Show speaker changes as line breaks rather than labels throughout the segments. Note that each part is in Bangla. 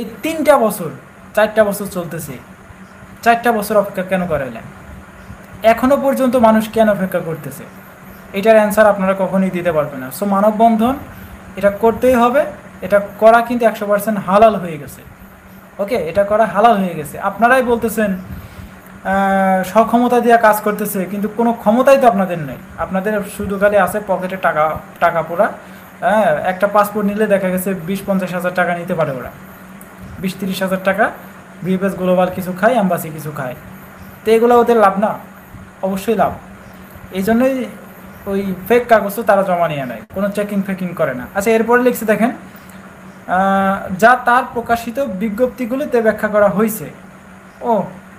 এই 3টা বছর 4টা বছর চলতেছে, 4টা বছর অপেক্ষা কেন করাইলেন? এখনো পর্যন্ত মানুষ কেন অপেক্ষা করতেছে? এটার অ্যান্সার আপনারা কখনোই দিতে পারবেন না। সো মানববন্ধন এটা করতেই হবে। এটা করা কিন্তু 100% হালাল হয়ে গেছে। ওকে, এটা করা হালাল হয়ে গেছে। আপনারাই বলতেছেন সক্ষমতা দিয়ে কাজ করতেছে, কিন্তু কোনো ক্ষমতাই তো আপনাদের নেই। আপনাদের শুধু খালি আছে পকেটে টাকা, টাকা পোড়া। হ্যাঁ, একটা পাসপোর্ট নিলে দেখা গেছে 20-50 হাজার টাকা নিতে পারে ওরা, 20-30 হাজার টাকা। ভিএফএস গ্লোবাল কিছু খায়, অ্যাম্বাসি কিছু খায়, তো এগুলো ওদের লাভ না? অবশ্যই লাভ। এই জন্যই ওই ফেক কাগজও তারা জমা নিয়ে নেয়, কোনো চেকিং ফেকিং করে না। আচ্ছা, এরপরে লিখছে দেখেন, যা তার প্রকাশিত বিজ্ঞপ্তিগুলিতে ব্যাখ্যা করা হয়েছে। ও,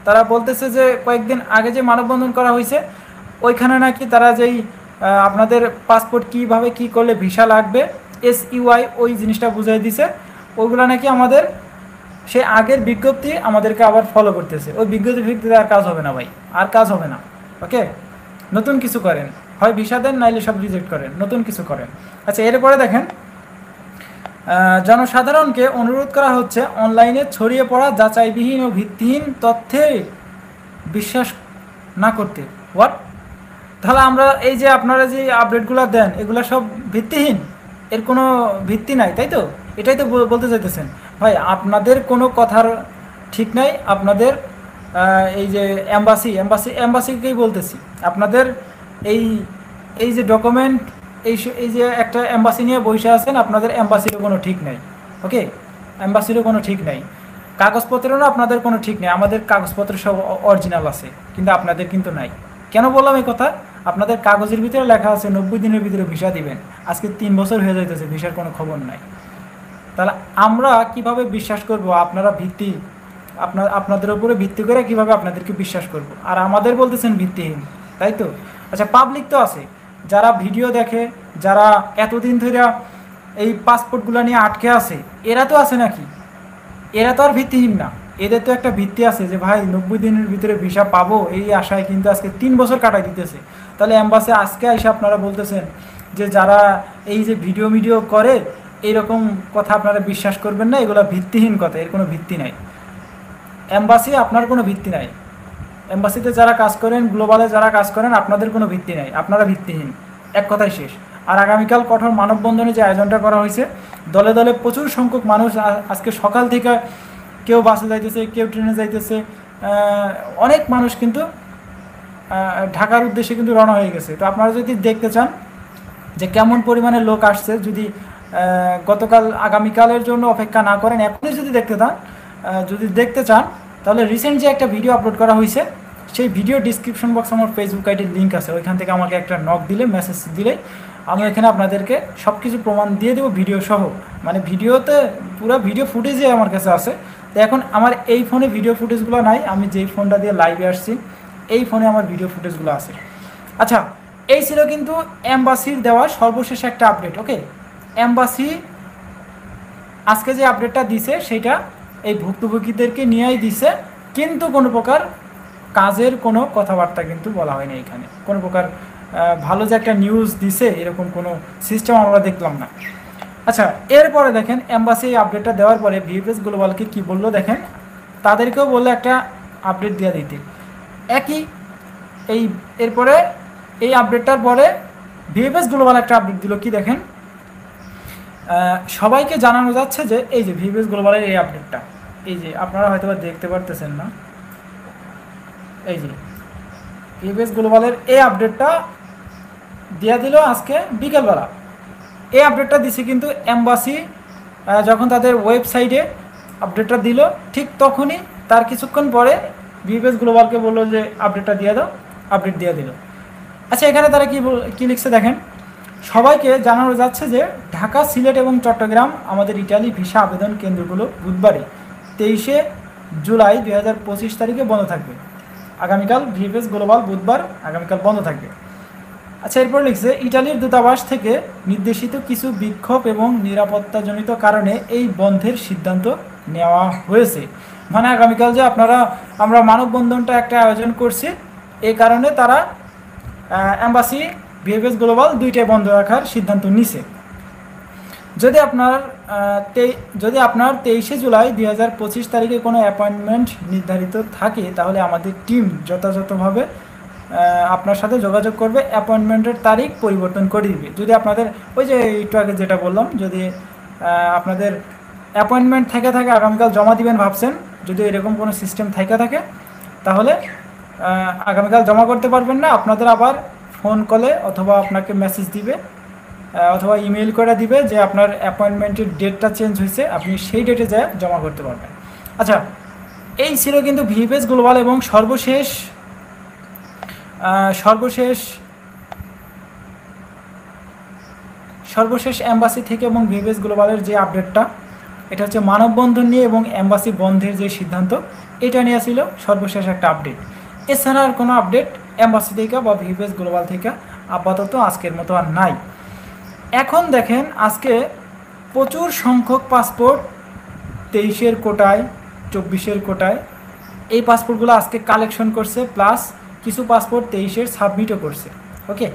তারা বলতেছে যে কয়েকদিন আগে যে মানববন্ধন করা হয়েছে ওইখানে নাকি তারা যেই আপনাদের পাসপোর্ট কীভাবে কী করলে ভিসা লাগবে, SUI ওই জিনিসটা বুঝিয়ে দিছে। ওইগুলো নাকি আমাদের সে আগের বিজ্ঞপ্তি আমাদেরকে আবার ফলো করতেছে। ওই বিজ্ঞপ্তি ভিত্তিতে আর কাজ হবে না ভাই, আর কাজ হবে না। ওকে, নতুন কিছু করেন, হয় ভিসা দেন, নাইলে সব রিজেক্ট করেন, নতুন কিছু করেন। আচ্ছা, এরপরে দেখেন, জনসাধারণকে অনুরোধ করা হচ্ছে অনলাইনে ছড়িয়ে পড়া যাচাইবিহীন ও ভিত্তিহীন তথ্যে বিশ্বাস না করতে। হোয়াট? তাহলে আমরা এই যে আপনারা যে আপডেটগুলো দেন এগুলো সব ভিত্তিহীন, এর কোনো ভিত্তি নাই, তাই তো? এটাই তো বলতে চাইতেছেন ভাই। আপনাদের কোনো কথার ঠিক নাই। আপনাদের এই যে অ্যাম্বাসিকেই বলতেছি, আপনাদের এই এই যে ডকুমেন্ট, এই যে একটা অ্যাম্বাসি নিয়ে বসে আছেন, আপনাদের অ্যাম্বাসিরও কোনো ঠিক নাই। ওকে, অ্যাম্বাসিরও কোনো ঠিক নাই, কাগজপত্রেরও আপনাদের কোনো ঠিক নেই। আমাদের কাগজপত্র সব অরিজিনাল আছে, কিন্তু আপনাদের কিন্তু নাই। কেন বললাম এই কথা? আপনাদের কাগজের ভিতরে লেখা আছে 90 দিনের ভিতরে ভিসা দিবেন, আজকে 3 বছর হয়ে যাইতেছে, ভিসার কোনো খবর নাই। তাহলে আমরা কিভাবে বিশ্বাস করব? আপনাদের উপরে ভিত্তি করে কিভাবে আপনাদেরকে বিশ্বাস করব? আর আমাদের বলতেছেন ভিত্তিহীন, তাই তো? আচ্ছা, পাবলিক তো আছে, যারা ভিডিও দেখে, যারা এতদিন ধরে এই পাসপোর্টগুলো নিয়ে আটকে আছে, এরা তো আছে নাকি? এরা তো আর ভিত্তিহীন না। এদের তো একটা ভিত্তি আছে যে ভাই 90 দিনের ভিতরে ভিসা পাবো, এই আশায় কিন্তু আজকে 3 বছর কাটাই দিতেছে। তাহলে অ্যাম্বাসি আজকে এসে আপনারা বলতেছেন যে যারা এই যে ভিডিও করে এইরকম কথা আপনারা বিশ্বাস করবেন না, এগুলো ভিত্তিহীন কথা, এর কোনো ভিত্তি নাই। অ্যাম্বাসি আপনার কোনো ভিত্তি নাই। অ্যাম্বাসিতে যারা কাজ করেন, গ্লোবালে যারা কাজ করেন, আপনাদের কোনো ভিত্তি নাই, আপনারা ভিত্তিহীন, এক কথাই শেষ। আর আগামীকাল কঠোর মানববন্ধনে যে আয়োজনটা করা হয়েছে, দলে দলে প্রচুর সংখ্যক মানুষ আজকে সকাল থেকে, কেউ বাসে যাইতেছে, কেউ ট্রেনে যাইতেছে, অনেক মানুষ কিন্তু ঢাকার উদ্দেশ্যে কিন্তু রওনা হয়ে গেছে। তো আপনারা যদি দেখতে চান যে কেমন পরিমাণে লোক আসছে, যদি গতকাল আগামীকালের জন্য অপেক্ষা না করেন, এখনই যদি দেখতে চান, তাহলে রিসেন্ট যে একটা ভিডিও আপলোড করা হয়েছে, সেই ভিডিও ডিসক্রিপশন বক্সে আমার ফেসবুক আইডির লিঙ্ক আছে, ওইখান থেকে আমাকে একটা নক দিলে, মেসেজ দিলেই আমি এখানে আপনাদেরকে সব কিছু প্রমাণ দিয়ে দেবো, ভিডিও সহ। মানে ভিডিওতে পুরো ভিডিও ফুটেজই আমার কাছে আছে। তো এখন আমার এই ফোনে ভিডিও ফুটেজগুলো নাই, আমি যেই ফোনটা দিয়ে লাইভে আসছি এই ফোনে আমার ভিডিও ফুটেজগুলো আছে। আচ্ছা, এই ছিল কিন্তু অ্যাম্বাসির দেওয়া সর্বশেষ একটা আপডেট। ওকে, অ্যাম্বাসি আজকে যে আপডেটটা দিছে সেটা এই ভুক্তভোগীদেরকে নিয়েই দিছে, কিন্তু কোনো প্রকার কাজের কোনো কথাবার্তা কিন্তু বলা হয়নি এখানে। কোনো প্রকার ভালো যে একটা নিউজ দিছে এরকম কোনো সিস্টেম আমরা দেখলাম না। আচ্ছা, এরপরে দেখেন অ্যাম্বাসি এই আপডেটটা দেওয়ার পরে ভিএফএস গ্লোবালকে কী বললো দেখেন, তাদেরকেও বললো একটা আপডেট দিয়ে দিতে একই। এরপরে এই আপডেটটার পরে ভিএফএস গ্লোবাল একটা আপডেট দিল, কি দেখেন, সবাইকে জানানো যাচ্ছে যে এই যে ভিএফএস গ্লোবালের এই আপডেটটা, এই যে আপনারা হয়তো দেখতে পারতেছেন না, এই যে ভিএফএস গ্লোবালের এই আপডেটটা দিয়ে দিল আজকে বিকেলবেলা। এই আপডেটটা দিছে কিন্তু অ্যাম্বাসি যখন তাদের ওয়েবসাইটে আপডেটটা দিল, ঠিক তখনই তার কিছুক্ষণ পরে ভিএফএস গ্লোবালকে বললো যে আপডেটটা দিয়ে দাও, আপডেট দিয়ে দিল। আচ্ছা, এখানে তারা কি লিখছে দেখেন, সবাইকে জানানো যাচ্ছে যে ঢাকা, সিলেট এবং চট্টগ্রাম আমাদের ইটালি ভিসা আবেদন কেন্দ্রগুলো বুধবারে 23শে জুলাই 2025 তারিখে বন্ধ থাকবে। আগামীকাল ভিএফএস গ্লোবাল বুধবার আগামীকাল বন্ধ থাকবে। আচ্ছা, এরপর লিখছে ইটালির দূতাবাস থেকে নির্দেশিত কিছু বিক্ষোভ এবং নিরাপত্তাজনিত কারণে এই বন্ধের সিদ্ধান্ত নেওয়া হয়েছে। মানে আগামীকাল যে আমরা মানববন্ধনটা একটা আয়োজন করছি, এই কারণে তারা অ্যাম্বাসি, ভিএফএস গ্লোবাল দুইটাই বন্ধ রাখার সিদ্ধান্ত নিছে। যদি আপনার যদি আপনার 23শে জুলাই 2025 তারিখে কোনো অ্যাপয়েন্টমেন্ট নির্ধারিত থাকে, তাহলে আমাদের টিম যথাযথভাবে আপনার সাথে যোগাযোগ করবে, অ্যাপয়েন্টমেন্টের তারিখ পরিবর্তন করে দিবে। যদি আপনাদের ওই যে একটু আগে যেটা বললাম, যদি আপনাদের অ্যাপয়েন্টমেন্ট থেকে থাকে আগামীকাল জমা দিবেন ভাবছেন, যদি এরকম কোনো সিস্টেম থেকে থাকে, তাহলে আগামীকাল জমা করতে পারবেন না। আপনাদের আবার ফোন কলে অথবা আপনাকে মেসেজ দিবে অথবা ইমেল করে দিবে যে আপনার অ্যাপয়েন্টমেন্টের ডেটটা চেঞ্জ হয়েছে, আপনি সেই ডেটে যায় জমা করতে পারবেন। আচ্ছা, এই ছিল কিন্তু ভিএফএস গ্লোবাল এবং সর্বশেষ এম্বাসি থেকে এবং ভিএফএস গ্লোবালের যে আপডেটটা, এটা হচ্ছে মানববন্ধন নিয়ে এবং এম্বাসি বন্ধের যে সিদ্ধান্ত, এটা নিয়ে ছিল সর্বশেষ একটা আপডেট। এছাড়া আর কোনো আপডেট এম্বাসি থেকে বা ভিএফএস গ্লোবাল থেকে আপাতত আজকের মতো আর নাই। এখন দেখেন, আজকে প্রচুর সংখ্যক পাসপোর্ট 23-এর কোটায়, 24-এর কোটায়, এই পাসপোর্টগুলো আজকে কালেকশন করছে, প্লাস কিছু পাসপোর্ট 23-এর সাবমিটও করছে। ওকে,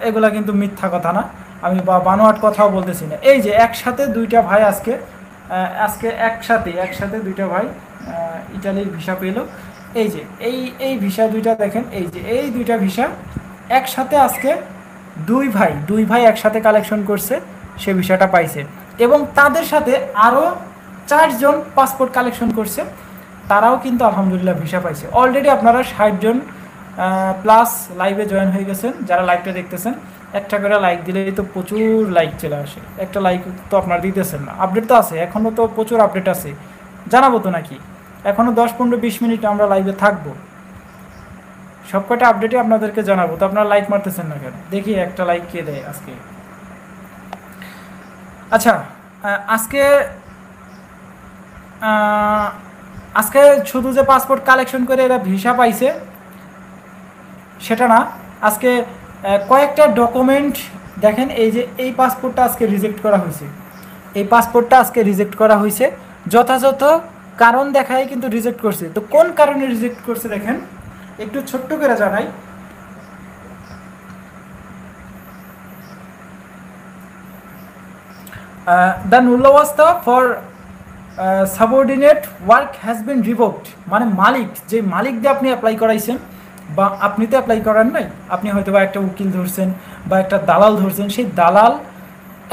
এগুলা কিন্তু মিথ্যা কথা না, আমি বানোয়াট কথাও বলতেছি না। এই যে একসাথে দুইটা ভাই আজকে একসাথে দুইটা ভাই ইটালির ভিসা পেল। এই যে এই ভিসা দুইটা দেখেন, এই যে এই দুইটা ভিসা একসাথে আজকে দুই ভাই একসাথে কালেকশন করছে, সে ভিসাটা পাইছে। এবং তাদের সাথে আরও 4 জন পাসপোর্ট কালেকশন করছে, তারাও কিন্তু আলহামদুলিল্লাহ ভিসা পাইছে। অলরেডি আপনারা 60 জন প্লাস লাইভে জয়েন হয়ে গেছেন। যারা লাইভটা দেখতেছেন, একটা করে লাইক দিলেই তো প্রচুর লাইক চলে আসে। একটা লাইক তো আপনারা দিতেছেন না। আপডেট তো আছে, এখনও তো প্রচুর আপডেট আছে, জানাবো তো নাকি? এখনও 10, 15, 20 মিনিট আমরা লাইভে থাকবো, সবকটা আপডেটে আপনাদেরকে জানাবো। তো আপনারা লাইক মারতেছেন না কেন? দেখি একটা লাইক কে দেয় আজকে। আচ্ছা, আজকে শুধু যে পাসপোর্ট কালেকশন করে এরা ভিসা পাইছে সেটা না, আজকে কয়েকটা ডকুমেন্ট দেখেন। এই যে এই পাসপোর্টটা আজকে রিজেক্ট করা হয়েছে, যথাযথ কারণ দেখায় কিন্তু রিজেক্ট করছে। তো কোন কারণে রিজেক্ট করছে দেখেন, একটু ছোট্ট করে জানাই। দ্য নুল্লাওয়াস্তা for subordinate work has been revoked, মানে যে মালিক দিয়ে আপনি অ্যাপ্লাই করাইছেন, বা আপনি তো অ্যাপ্লাই করার নাই, আপনি হয়তো বা একটা উকিল ধরছেন বা একটা দালাল ধরছেন, সেই দালাল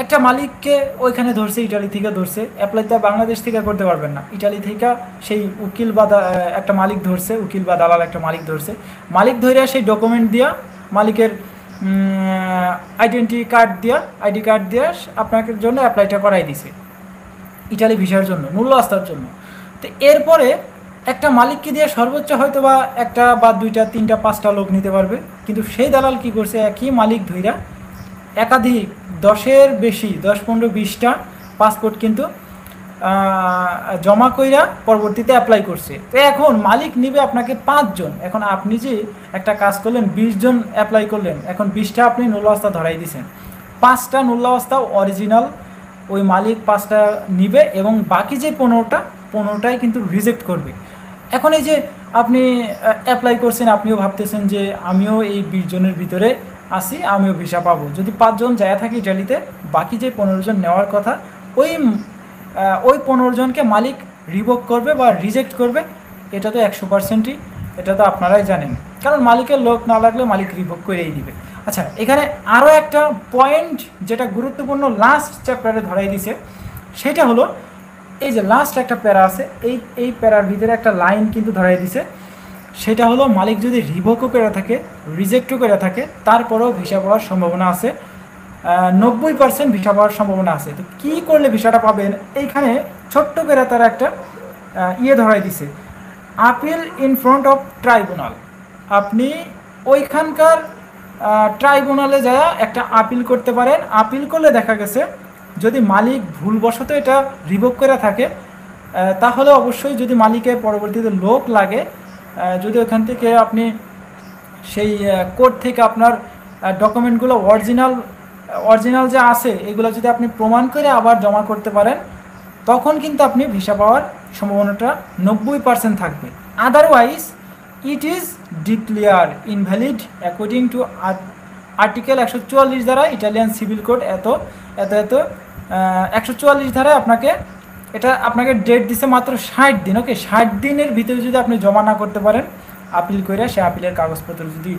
একটা মালিককে ওইখানে ধরছে, ইটালি থেকে ধরছে। অ্যাপ্লাই তো বাংলাদেশ থেকে করতে পারবেন না, ইটালি থেকে সেই উকিল বা একটা মালিক ধরছে, উকিল বা দালাল একটা মালিক ধরছে। মালিক ধরে সেই ডকুমেন্ট দিয়া, মালিকের আইডি কার্ড দিয়া আপনাকে জন্য অ্যাপ্লাইটা করাই দিছে ইটালি ভিসার জন্য, নুল্লাওয়াস্তার জন্য। তো এরপরে একটা মালিককে দিয়ে সর্বোচ্চ হয়তো বা একটা বা 2টা 3টা 5টা লোক নিতে পারবে, কিন্তু সেই দালাল কি করছে, একই মালিক ধইরা একাধিক 10-এর বেশি, 10, 15, 20টা পাসপোর্ট কিন্তু জমা কইরা পরবর্তীতে অ্যাপ্লাই করছে। তো এখন মালিক নিবে আপনাকে 5 জন। এখন আপনি যে একটা কাজ করলেন, 20 জন অ্যাপ্লাই করলেন, এখন 20টা আপনি নুল্লাওয়াস্তা ধরাই দিয়েছেন, 5টা নুল্লাওয়াস্তা অরিজিনাল ওই মালিক 5টা নিবে এবং বাকি যে 15টাই কিন্তু রিজেক্ট করবে। এখন এই যে আপনি অ্যাপ্লাই করছেন, আপনিও ভাবতেছেন যে আমিও এই 20 জনের ভিতরে আসি, আমিও ভিসা পাবো। যদি 5 জন যায় থাকি ইটালিতে, বাকি যে 15 জন নেওয়ার কথা, ওই 15 জনকে মালিক রিভোক করবে বা রিজেক্ট করবে। এটা তো 100%ই, এটা তো আপনারাই জানেন, কারণ মালিকের লোক না লাগলে মালিক রিভোক করেই দিবে। আচ্ছা, এখানে আরও একটা পয়েন্ট যেটা গুরুত্বপূর্ণ লাস্ট চ্যাপ্টারে ধরাই দিছে, সেটা হলো এই যে লাস্ট একটা প্যারা আছে, এই প্যারার ভিতরে একটা লাইন কিন্তু ধরাই দিছে। সেটা হলো মালিক যদি রিভোকও করে থাকে, রিজেক্টও করে থাকে, তারপরেও ভিসা পাওয়ার সম্ভাবনা আছে, 90% ভিসা পাওয়ার সম্ভাবনা আছে। তো কী করলে ভিসাটা পাবেন, এইখানে ছোট্ট করে তারা একটা ধরাই দিছে, appeal in front of tribunal. আপনি ওইখানকার ট্রাইব্যুনালে যায় একটা আপিল করতে পারেন। আপিল করলে দেখা গেছে যদি মালিক ভুলবশত এটা রিভোক করে থাকে, তাহলে অবশ্যই যদি মালিকের পরবর্তীতে লোক লাগে, যদি ওখান থেকে আপনি সেই কোর্ট থেকে আপনার ডকুমেন্টগুলো অরিজিনাল যে আছে এগুলো যদি আপনি প্রমাণ করে আবার জমা করতে পারেন, তখন কিন্তু আপনি ভিসা পাওয়ার সম্ভাবনাটা 90% থাকবে। Otherwise it is declare invalid according to article 144 দ্বারা ইটালিয়ান সিভিল কোড। এত এত এত 144 ধারায় আপনাকে ডেট দিছে মাত্র 60 দিন। ওকে, 60 দিনের ভিতরে যদি আপনি জমা না করতে পারেন, আপিল করে সে আপিলের কাগজপত্র যদি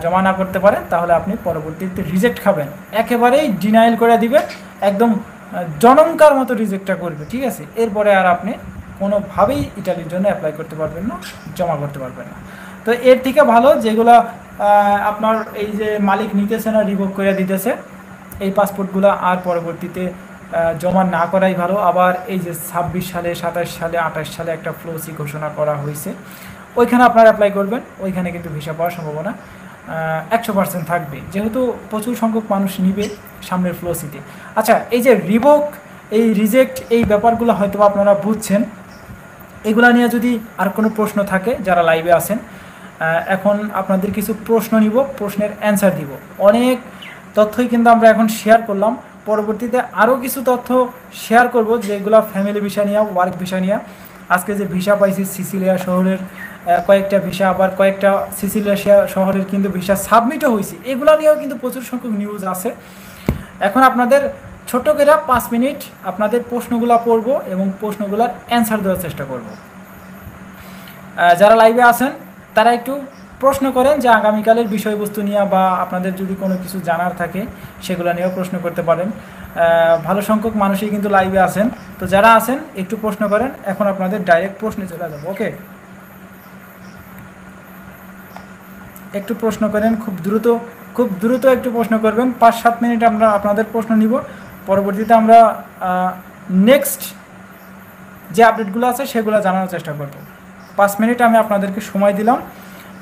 জমা না করতে পারেন, তাহলে আপনি পরবর্তীতে রিজেক্ট খাবেন, একেবারেই ডিনাইল করে দিবে, একদম জনঙ্কার মতো রিজেক্টটা করবে, ঠিক আছে। এরপরে আর আপনি কোনোভাবেই ইটালির জন্য অ্যাপ্লাই করতে পারবেন না, জমা করতে পারবেন না। তো এর থেকে ভালো যেগুলো আপনার এই যে মালিক নিতেছে না, রিভোক করে দিতেছে, এই পাসপোর্টগুলো আর পরবর্তীতে জমা না করাই ভালো। আবার এই যে 26 সালে, 27 সালে, 28 সালে একটা ফ্লোসি ঘোষণা করা হয়েছে, ওইখানে আপনারা অ্যাপ্লাই করবেন, ওইখানে কিন্তু ভিসা পাওয়ার সম্ভাবনা 100% থাকবে, যেহেতু প্রচুর সংখ্যক মানুষ নিবে সামনের ফ্লোসিতে। আচ্ছা, এই যে রিভোক, এই রিজেক্ট, এই ব্যাপারগুলো হয়তো আপনারা বুঝছেন। এগুলা নিয়ে যদি আর কোনো প্রশ্ন থাকে, যারা লাইভে আছেন, এখন আপনাদের কিছু প্রশ্ন নিব, প্রশ্নের অ্যান্সার দিব। অনেক তথ্যই কিন্তু আমরা এখন শেয়ার করলাম, পরবর্তীতে আরও কিছু তথ্য শেয়ার করব, যেগুলো ফ্যামিলি ভিসা নিয়ে, ওয়ার্ক ভিসা নিয়ে। আজকে যে ভিসা পাইছি সিসিলিয়া শহরের কয়েকটা ভিসা, আবার কয়েকটা সিসিলিয়া শহরের কিন্তু ভিসা সাবমিটও হয়েছে, এগুলো নিয়েও কিন্তু প্রচুর সংখ্যক নিউজ আছে। এখন আপনাদের ছোট করে 5 মিনিট আপনাদের প্রশ্নগুলো পড়ব এবং প্রশ্নগুলোর অ্যান্সার দেওয়ার চেষ্টা করব। যারা লাইভে আছেন তারা একটু প্রশ্ন করেন যে আগামীকালের বিষয়বস্তু নিয়ে, বা আপনাদের যদি কোনো কিছু জানার থাকে সেগুলো নিয়েও প্রশ্ন করতে পারেন। ভালো সংখ্যক মানুষই কিন্তু লাইভে আছেন, তো যারা আছেন একটু প্রশ্ন করেন। এখন আপনাদের ডাইরেক্ট প্রশ্নে চলে যাবো। ওকে, একটু প্রশ্ন করেন, খুব দ্রুত একটু প্রশ্ন করবেন। 5-7 মিনিট আমরা আপনাদের প্রশ্ন নিব, পরবর্তীতে আমরা নেক্সট যে আপডেটগুলো আছে সেগুলো জানানোর চেষ্টা করব। 5 মিনিট আমি আপনাদেরকে সময় দিলাম,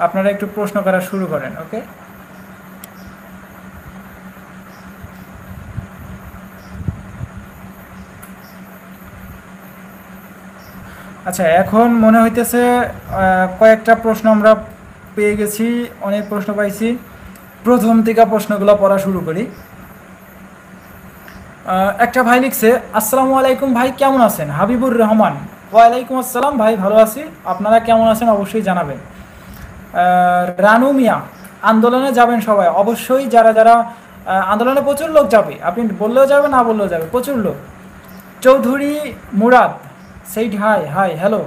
আপনারা একটু প্রশ্ন করা শুরু করেন। ওকে, আচ্ছা, এখন মনে হইতেছে কয়েকটা প্রশ্ন আমরা পেয়ে গেছি, অনেক প্রশ্ন পাইছি। প্রথম থেকে প্রশ্নগুলো পড়া শুরু করি। একটা ভাই লিখছে, আসসালামু আলাইকুম ভাই, কেমন আছেন? হাবিবুর রহমান, ওয়ালাইকুম আসসালাম ভাই, ভালো আছি, আপনারা কেমন আছেন অবশ্যই জানাবেন। রানু মিয়া, আন্দোলনে যাবেন সবাই? অবশ্যই, যারা যারা আন্দোলনে প্রচুর লোক যাবে, আপনি বললেও যাবে, না বললেও যাবে, প্রচুর লোক। Chowdhury Murad, said hi hi hello.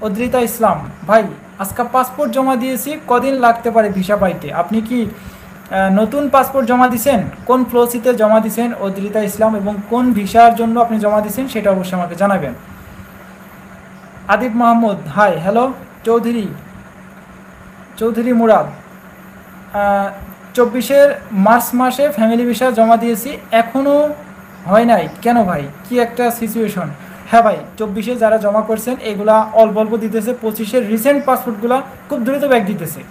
Adrita Islam, ভাই আজকে পাসপোর্ট জমা দিয়েছি, কদিন লাগতে পারে ভিসা পাইতে? আপনি কি নতুন পাসপোর্ট জমা দিয়েছেন? কোন ফ্লোসিতে জমা দিয়েছেন অদ্রিতা ইসলাম, এবং কোন ভিসার জন্য আপনি জমা দিয়েছেন সেটা অবশ্যই আমাকে জানাবেন। Adib Mahmud, hi hello. Chowdhury Murad, 24 March মাসে ফ্যামিলি ভিসা জমা দিয়েছি, এখনও হয় নাই কেন ভাই, কি একটা সিচুয়েশন? হ্যাঁ ভাই, 24 যারা জমা করছেন এগুলা অল্প অল্প দিতেছে, 25 রিসেন্ট পাসপোর্টগুলো খুব দ্রুত ব্যাক দিতেছে,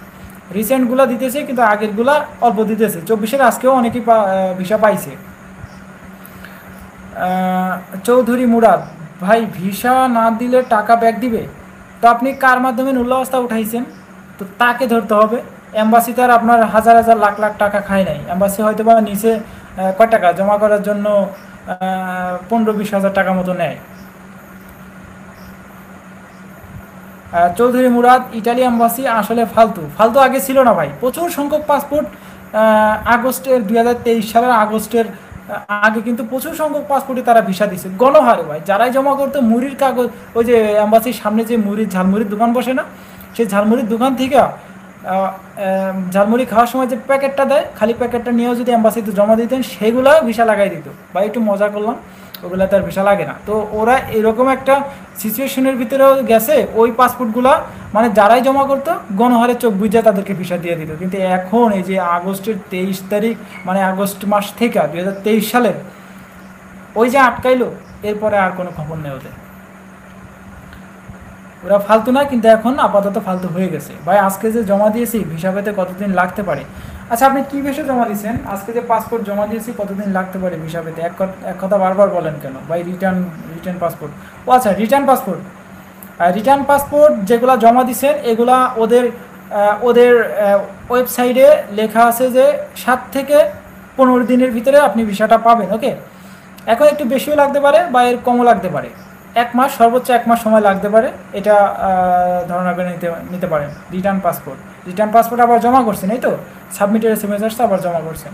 রিসেন্টগুলো দিতেছে কিন্তু আগেরগুলা অল্প দিতেছে। 24 আজকেও অনেকেই ভিসা পাইছে। চৌধুরী মুরাদ, ভাই ভিসা না দিলে টাকা ব্যাক দিবে? তো আপনি কার মাধ্যমে নুল্লাবস্থা উঠাইছেন, তো তাকে ধরতে হবে। এম্বাসি তো আর আপনার হাজার হাজার লাখ লাখ টাকা খায় নাই, এম্বাসি হয়তো বা নিচে কয় টাকা জমা করার জন্য 15-20 হাজার টাকা মতো নেয়। চৌধুরী মুরাদ, ইটালি এম্বাসি আসলে ফালতু আগে ছিল না ভাই, প্রচুর সংখ্যক পাসপোর্ট আগস্টের 2023 সালের আগস্টের আগে কিন্তু প্রচুর সংখ্যক পাসপোর্টে তারা ভিসা দিচ্ছে গণহারে ভাই। যারাই জমা করতো মুড়ির কাগজ, ওই যে এম্বাসির সামনে যে ঝালমুড়ির দোকান বসে না, সেই ঝালমুড়ির দোকান থেকে ঝালমুড়ি খাওয়ার সময় যে প্যাকেটটা দেয়, খালি প্যাকেটটা নিয়েও যদি এম্বাসিতে জমা দিতেন সেগুলো ভিসা লাগাই দিত ভাই। একটু মজা করলাম, ওগুলো তার ভিসা লাগে না। তো ওরা এরকম একটা সিচুয়েশনের ভিতরেও গেছে, ওই পাসপোর্টগুলো মানে যারাই জমা করতো গণহারে চোখ বুঝে তাদেরকে ভিসা দিয়ে দিত। কিন্তু এখন এই যে আগস্টের 23 তারিখ, মানে আগস্ট মাস থেকে 2023 সালের ওই যে আটকাইলো, এরপরে আর কোনো খবর নেই ওদের। ওরা ফালতু না, কিন্তু এখন আপাতত ফালতু হয়ে গেছে ভাই। আজকে যে জমা দিয়েছি ভিসা পেতে কতদিন লাগতে পারে? আচ্ছা, আপনি কী ভিসা জমা দিয়েছেন? আজকে যে পাসপোর্ট জমা দিয়েছি কতদিন লাগতে পারে ভিসা পেতে? এক কথা বারবার বলেন কেন ভাই? রিটার্ন পাসপোর্ট, ও আচ্ছা, রিটার্ন পাসপোর্ট যেগুলো জমা দিয়েছেন এগুলা ওদের ওয়েবসাইটে লেখা আছে যে 7 থেকে 15 দিনের ভিতরে আপনি ভিসাটা পাবেন। ওকে, এখন একটু বেশিও লাগতে পারে বা এর কমও লাগতে পারে, 1 মাস, সর্বোচ্চ 1 মাস সময় লাগতে পারে, এটা ধারণা করে নিতে পারেন। রিটার্ন পাসপোর্ট আবার জমা করছেন, এই তো সাবমিটের SMS আসছে, আবার জমা করছেন।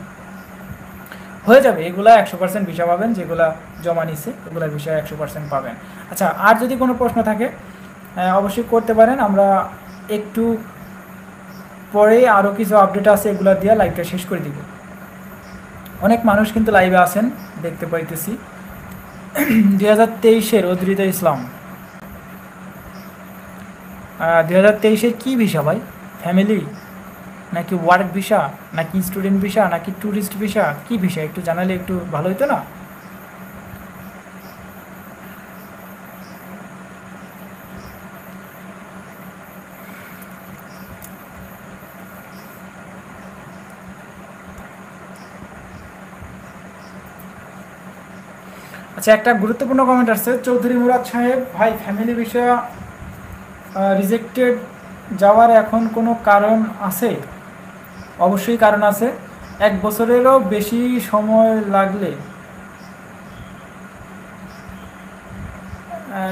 হয়ে যাবে, এগুলা 100% ভিসা পাবেন, যেগুলা জমা নিচ্ছে এগুলা ভিসা 100% পাবেন। আচ্ছা, আর যদি কোনো প্রশ্ন থাকে অবশ্যই করতে পারেন। আমরা একটু পরে আরও কিছু আপডেট আছে, এগুলা দিয়ে লাইভটা শেষ করে দিব। অনেক মানুষ কিন্তু লাইভে আছেন দেখতে পাইতেছি। 2023-এর অদ্রিতা ইসলাম, 2023-এর কী ভিসা ভাই? ফ্যামিলি নাকি ওয়ার্ক ভিসা নাকি স্টুডেন্ট ভিসা নাকি ট্যুরিস্ট ভিসা, কী ভিসা একটু জানালে একটু ভালো হতো না? আচ্ছা, একটা গুরুত্বপূর্ণ কমেন্ট আসছে, চৌধুরী মুরাদ সাহেব ভাই ফ্যামিলি ভিসা রিজেক্টেড যাওয়ার এখন কোনো কারণ আছে? অবশ্যই কারণ আছে। 1 বছরেরও বেশি সময় লাগলে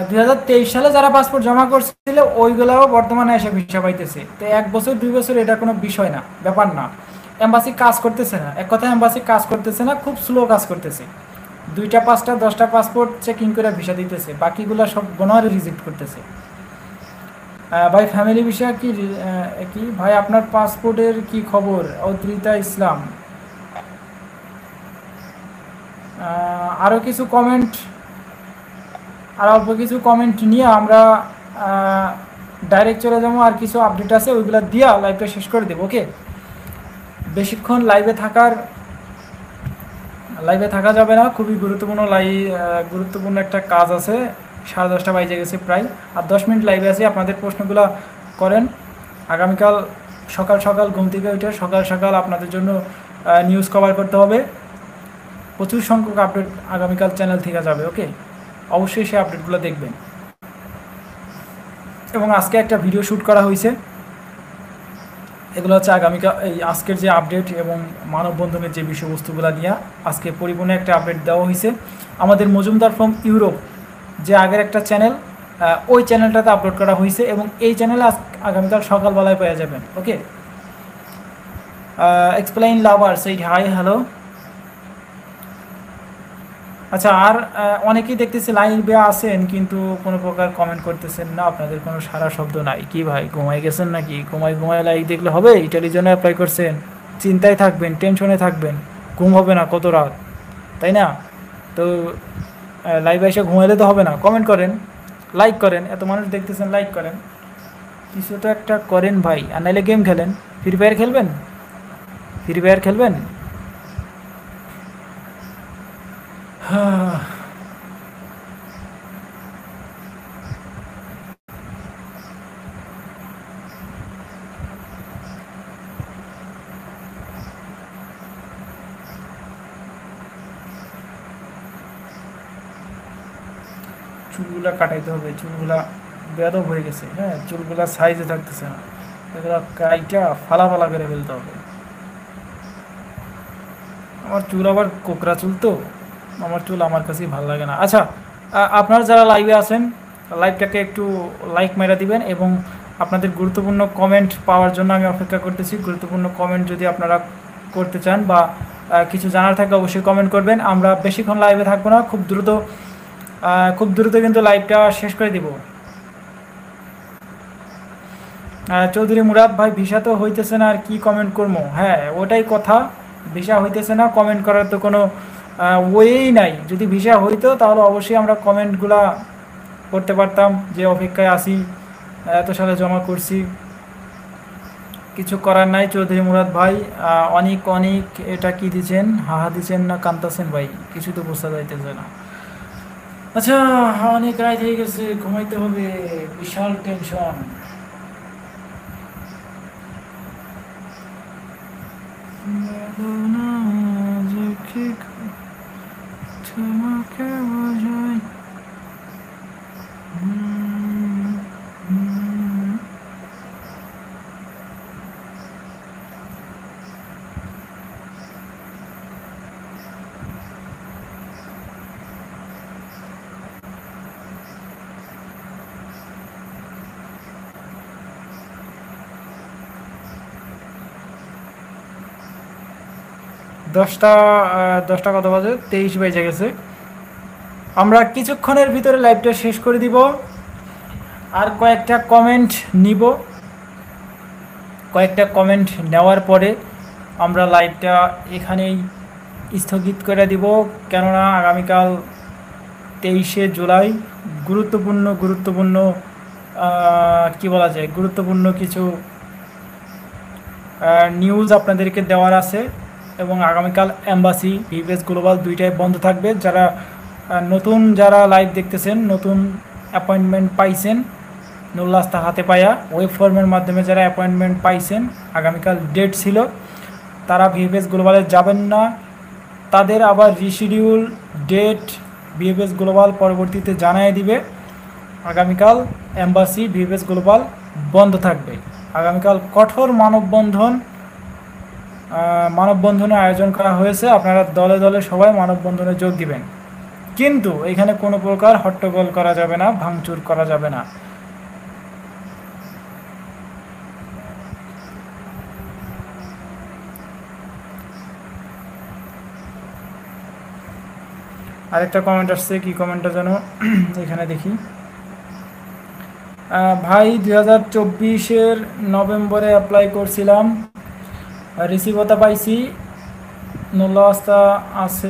2023 সালে যারা পাসপোর্ট জমা করছিল ওইগুলাও বর্তমানে এসে ভিসা পাইতেছে। তো 1 বছর 2 বছর এটা কোনো বিষয় না, ব্যাপার না। এম্বাসি কাজ করতেছে না, এক কথা এম্বাসি কাজ করতেছে না, খুব স্লো কাজ করতেছে। 2টা 5টা 10টা পাসপোর্ট চেকিং করে ভিসা দিতেছে, বাকিগুলো সব গণহারে রিজেক্ট করতেছে। ভাই ফ্যামিলি ভিসা কি কি ভাই আপনার পাসপোর্টের কি খবর? অদ্রিতা ইসলাম। আরও কিছু কমেন্ট, আর অল্প কিছু কমেন্ট নিয়ে আমরা ডাইরেক্ট চলে যাবো। আর কিছু আপডেট আছে ওইগুলো দিয়ে লাইভটা শেষ করে দেবো। ওকে, বেশিক্ষণ লাইভে থাকা যাবে না, খুবই গুরুত্বপূর্ণ একটা কাজ আছে। 10:30 বাজে গেছে প্রায়, আর 10 মিনিট লাইভে আছে। আপনাদের প্রশ্নগুলো করেন। আগামীকাল সকাল সকাল ঘুম থেকে উঠে সকাল সকাল আপনাদের জন্য নিউজ কভার করতে হবে। প্রচুর সংখ্যক আপডেট আগামীকাল চ্যানেল থেকে যাবে। ওকে, অবশ্যই সেই আপডেটগুলো দেখবেন। এবং আজকে একটা ভিডিও শ্যুট করা হয়েছে, এগুলো হচ্ছে আজকের যে আপডেট এবং মানববন্ধনের যে বিষয়বস্তুগুলো নিয়ে আজকে পরিপূর্ণ একটা আপডেট দেওয়া হয়েছে। আমাদের মজুমদার ফ্রম ইউরোপ যে আগের একটা চ্যানেল, ওই চ্যানেলটাতে আপলোড করা হয়েছে এবং এই চ্যানেলে আগামীকাল সকালবেলায় পেয়ে যাবেন। ওকে, এক্সপ্লেইন লাভার সেই হাই হ্যালো। আচ্ছা, আর অনেকেই দেখতেছি লাইভে আছেন কিন্তু কোনো প্রকার কমেন্ট করতেছেন না, আপনাদের কোনো সারা শব্দ নাই। কি ভাই ঘুমাই গেছেন নাকি? ঘুমায় লাইভ দেখলে হবে? ইটালির জন্য অ্যাপ্লাই করছেন, চিন্তায় থাকবেন, টেনশনে থাকবেন, ঘুম হবে না কত রাত, তাই না? তো লাইভে এসে ঘুমাইলে তো হবে না। কমেন্ট করেন, লাইক করেন, এত মানুষ দেখতেছেন, লাইক করেন, কিছু তো একটা করেন ভাই। আর নাইলে গেম খেলেন, ফ্রি ফায়ার খেলবেন। চুলগুলা কাটাইতে হবে, চুলগুলা বেয়াদব হয়ে গেছে। হ্যাঁ, চুলগুলা সাইজে থাকতেছে না, এগুলো কাইটা ফালা করে ফেলতে হবে। আমার চুল আবার কোকড়া চুল, তো আমার চুল আমার কাছেই ভালো লাগে না। আচ্ছা, আপনারা যারা লাইভে আছেন লাইভটাকে একটু লাইক মেরা দিবেন এবং আপনাদের গুরুত্বপূর্ণ কমেন্ট পাওয়ার জন্য আমি অপেক্ষা করতেছি। গুরুত্বপূর্ণ কমেন্ট যদি আপনারা করতে চান বা কিছু জানার থাকে অবশ্যই কমেন্ট করবেন। আমরা বেশিক্ষণ লাইভে থাকবো না, খুব দ্রুত কিন্তু লাইভটা শেষ করে দিব। চৌধুরী মুরাদ ভাই ভিসা তো হইতেছে না, আর কি কমেন্ট করবো? হ্যাঁ, ওটাই কথা, ভিসা হইতেছে না, কমেন্ট করার তো কোনো ওয়েই নাই। যদি ভিসা হইতো তাহলে অবশ্যই আমরা কমেন্টগুলা করতে পারতাম যে অপেক্ষায় আসি, এত সালে জমা করছি। কিছু করার নাই চৌধুরী মুরাদ ভাই। অনেক এটা কি দিচ্ছেন, হাহা দিচ্ছেন না কান্তাছেন ভাই? কিছু তো বোঝা যাইতেছে না। আচ্ছা, অনেক রাত হয়ে গেছে, ঘুমাইতে হবে, বিশাল টেনশন। তোমাকে বোঝাই দশটা কত বাজে, 23 বেজে গেছে। আমরা কিছুক্ষণের ভিতরে লাইভটা শেষ করে দিব। আর কয়েকটা কমেন্ট নিব, কয়েকটা কমেন্ট নেওয়ার পরে আমরা লাইভটা এখানেই স্থগিত করে দিব। কেননা আগামীকাল 23শে জুলাই গুরুত্বপূর্ণ কি বলা যায়, গুরুত্বপূর্ণ কিছু নিউজ আপনাদেরকে দেওয়ার আছে। এবং আগামীকাল এম্বাসি ভিভিএস গ্লোবাল দুইটাই বন্ধ থাকবে। যারা লাইভ দেখতেছেন, নতুন অ্যাপয়েন্টমেন্ট পাইছেন নুল্লাস্তা হাতে পায়া ওয়েব ফর্মের মাধ্যমে, যারা অ্যাপয়েন্টমেন্ট পাইছেন আগামীকাল ডেট ছিল, তারা ভিভিএস গ্লোবালে যাবেন না। তাদের আবার রিশিডিউল ডেট ভিভিএস গ্লোবাল পরবর্তীতে জানিয়ে দিবে। আগামীকাল এম্বাসি ভিভিএস গ্লোবাল বন্ধ থাকবে। আগামীকাল কঠোর মানববন্ধনের আয়োজন করা হয়েছে। আপনারা দলে দলে সবাই মানববন্ধনে যোগ দিবেন, কিন্তু এখানে কোনো প্রকার হট্টগোল করা যাবে না, ভাঙচুর করা যাবে না। আরেকটা কমেন্ট আসছে, কি কমেন্টটা যেন এখানে দেখি। ভাই 2024-এর নভেম্বরে অ্যাপ্লাই করছিলাম, রিসিভতা পাইছি, নুল্লাস্তা আছে।